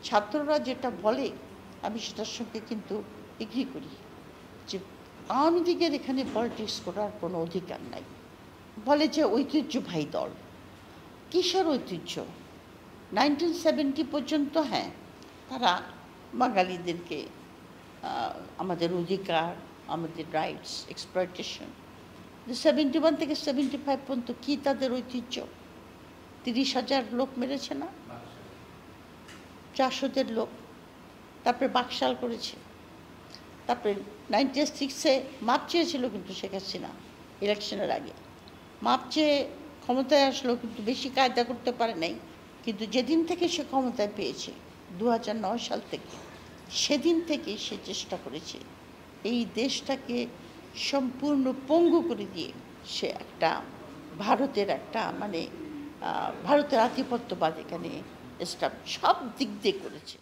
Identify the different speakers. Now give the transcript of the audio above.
Speaker 1: ছাত্ররা যেটা বলে আমি সেটার সঙ্গে কিন্তু এগ্রি করি যে আওয়ামী লীগের এখানে পলিটিক্স করার কোনো অধিকার নাই। বলে যে ঐতিহ্যবাহী দল। কিসের ঐতিহ্য? 1970 পর্যন্ত হ্যাঁ, তারা বাঙালিদেরকে আমাদের অধিকার, আমাদের রাইটস, এক্সপ্লয়টেশন। 71 থেকে 75 পর্যন্ত কী তাদের ঐতিহ্য? 30,000 লোক মেরেছে না, 400 লোক। তারপরে বাকশাল করেছে। তারপরে 96-এ মাপ চেয়েছিল কিন্তু শেখ হাসিনা ইলেকশনের আগে। মাপ চেয়ে ক্ষমতায় আসলো, কিন্তু বেশি কায়দা করতে পারে নাই। কিন্তু যেদিন থেকে সে ক্ষমতায় পেয়েছে 2009 সাল থেকে, সেদিন থেকে সে চেষ্টা করেছে এই দেশটাকে সম্পূর্ণ পঙ্গু করে দিয়ে সে একটা ভারতের একটা ভারতের আধিপত্যবাদ এখানে সব দিক দিয়ে করেছে।